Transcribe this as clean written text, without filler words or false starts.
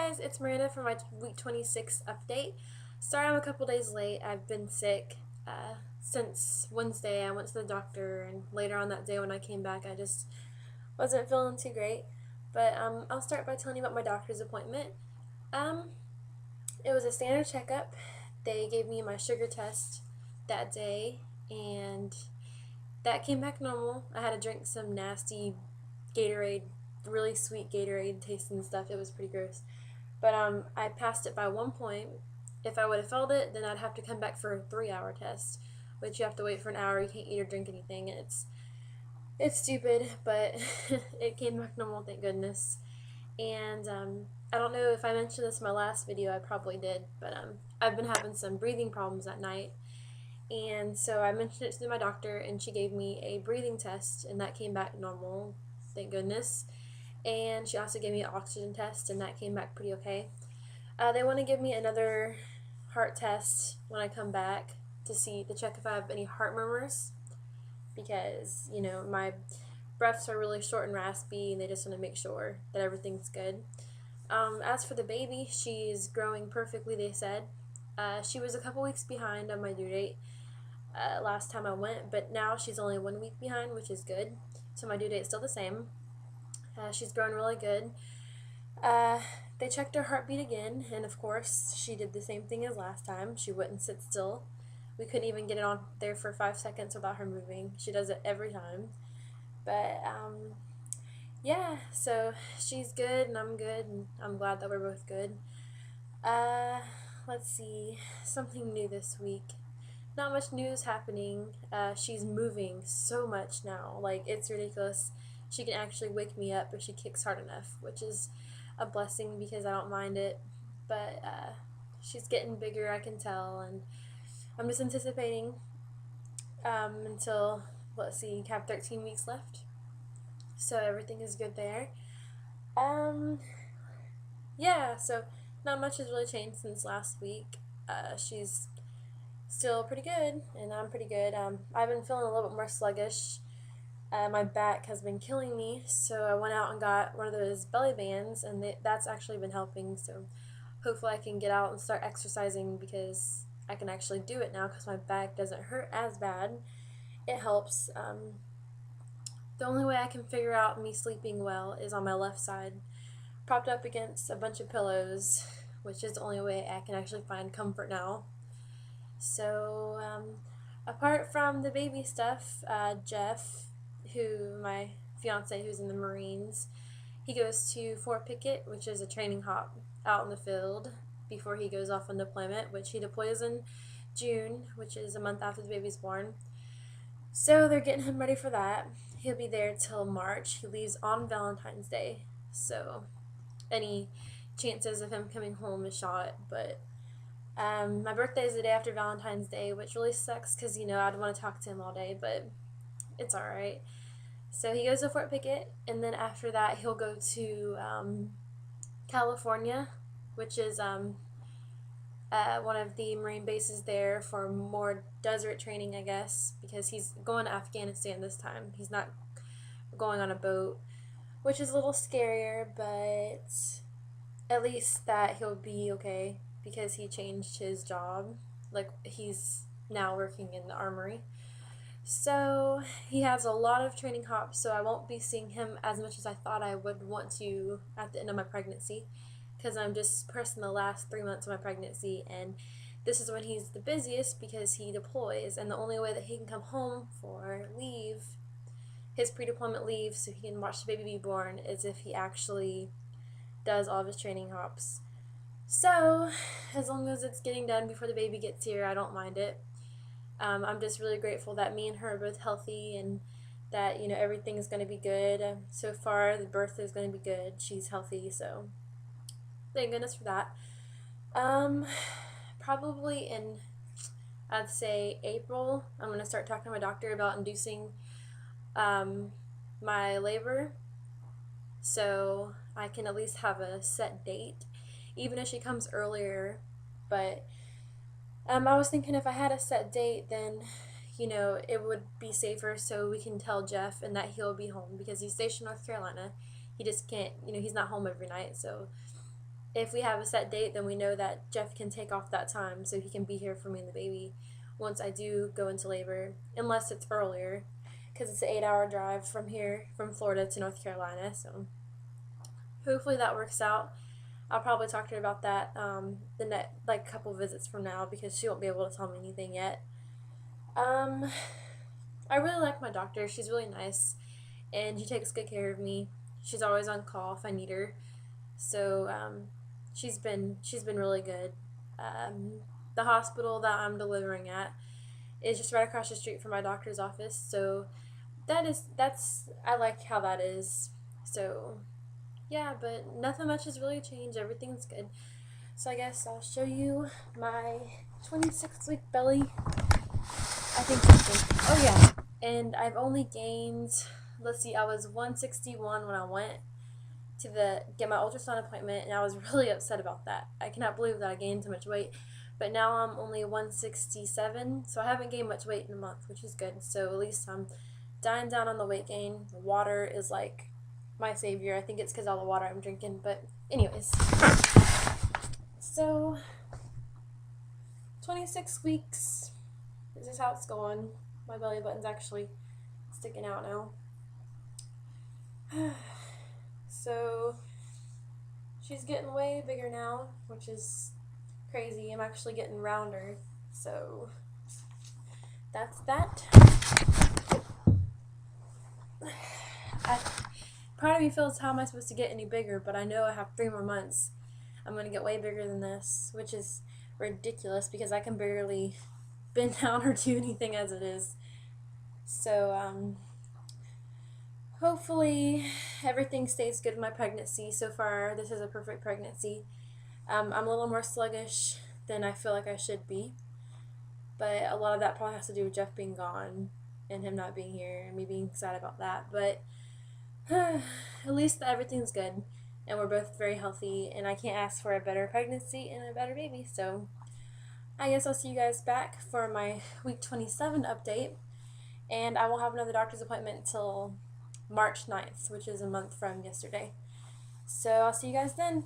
guys, it's Miranda for my week 26 update. Sorry I'm a couple days late. I've been sick since Wednesday. I went to the doctor, and later on that day when I came back, I just wasn't feeling too great. But I'll start by telling you about my doctor's appointment. Um, it was a standard checkup. They gave me my sugar test that day, and that came back normal. I had to drink some nasty Gatorade, really sweet Gatorade tasting stuff. It was pretty gross. But I passed it by 1 point. If I would have failed it, then I'd have to come back for a 3-hour test, which you have to wait for an hour. You can't eat or drink anything. It's stupid, but it came back normal, thank goodness. And I don't know if I mentioned this in my last video. I probably did, but I've been having some breathing problems at night. And so I mentioned it to my doctor, and she gave me a breathing test, and that came back normal, thank goodness. And she also gave me an oxygen test, and that came back pretty okay. They want to give me another heart test when I come back to check if I have any heart murmurs, because my breaths are really short and raspy, and they just want to make sure that everything's good. As for the baby, she's growing perfectly, they said. She was a couple weeks behind on my due date last time I went, but now she's only 1 week behind, which is good. So my due date's still the same. She's growing really good. They checked her heartbeat again, and of course, she did the same thing as last time. She wouldn't sit still. We couldn't even get it on there for 5 seconds without her moving. She does it every time. But, yeah, so she's good, and I'm good, and I'm glad that we're both good. Let's see, something new this week. Not much news happening. She's moving so much now. Like, it's ridiculous. She can actually wake me up if she kicks hard enough, which is a blessing because I don't mind it. But she's getting bigger, I can tell, and I'm just anticipating until, let's see, have 13 weeks left. So everything is good there. Yeah, so not much has really changed since last week. She's still pretty good, and I'm pretty good. I've been feeling a little bit more sluggish. My back has been killing me, so I went out and got one of those belly bands, and that's actually been helping. So hopefully I can get out and start exercising, because I can actually do it now because my back doesn't hurt as bad. It helps. The only way I can figure out me sleeping well is on my left side, propped up against a bunch of pillows, which is the only way I can actually find comfort now. So apart from the baby stuff, Jeff, my fiance who's in the Marines, he goes to Fort Pickett, which is a training hop out in the field before he goes off on deployment, which he deploys in June, which is a month after the baby's born. So they're getting him ready for that. He'll be there till March. He leaves on Valentine's Day, so any chances of him coming home is shot. But my birthday is the day after Valentine's Day, which really sucks because I'd want to talk to him all day, but it's alright. So he goes to Fort Pickett, and then after that he'll go to California, which is one of the Marine bases there for more desert training, I guess, because he's going to Afghanistan this time. He's not going on a boat, which is a little scarier, but at least that he'll be okay because he changed his job. Like, he's now working in the armory. So he has a lot of training hops, so I won't be seeing him as much as I thought I would want to at the end of my pregnancy, because I'm just pressing the last 3 months of my pregnancy, and this is when he's the busiest because he deploys, and the only way that he can come home for leave, his pre-deployment leave, so he can watch the baby be born, is if he actually does all of his training hops. So as long as it's getting done before the baby gets here, I don't mind it. I'm just really grateful that me and her are both healthy, and that everything's going to be good. So far the birth is going to be good. She's healthy, so thank goodness for that. Probably in, I'd say, April, I'm going to start talking to my doctor about inducing my labor, so I can at least have a set date, even if she comes earlier. But I was thinking if I had a set date, then it would be safer, so we can tell Jeff and that he'll be home, because he's stationed in North Carolina. He just can't, he's not home every night, so if we have a set date, then we know that Jeff can take off that time so he can be here for me and the baby once I do go into labor, unless it's earlier, because it's an 8-hour drive from here, from Florida to North Carolina. So hopefully that works out. I'll probably talk to her about that the next like couple visits from now because she won't be able to tell me anything yet. Um, I really like my doctor. She's really nice, and she takes good care of me. She's always on call if I need her. So she's been really good. The hospital that I'm delivering at is just right across the street from my doctor's office. So that's I like how that is. So yeah, but nothing much has really changed. Everything's good. So I guess I'll show you my 26-week belly. I think something. Oh yeah, and I've only gained. Let's see, I was 161 when I went to get my ultrasound appointment, and I was really upset about that. I cannot believe that I gained so much weight. But now I'm only 167, so I haven't gained much weight in a month, which is good. So at least I'm dying down on the weight gain. The water is like my savior. I think it's because all the water I'm drinking. But anyways, so 26 weeks. This is how it's going. My belly button's actually sticking out now. So she's getting way bigger now, which is crazy. I'm actually getting rounder. So that's that. Part of me feels, how am I supposed to get any bigger? But I know I have 3 more months. I'm going to get way bigger than this, which is ridiculous because I can barely bend down or do anything as it is. So, hopefully everything stays good in my pregnancy. So far, this is a perfect pregnancy. I'm a little more sluggish than I feel like I should be, but a lot of that probably has to do with Jeff being gone and him not being here and me being sad about that. But at least everything's good and we're both very healthy, and I can't ask for a better pregnancy and a better baby. So I guess I'll see you guys back for my week 27 update, and I won't have another doctor's appointment until March 9th, which is a month from yesterday. So I'll see you guys then.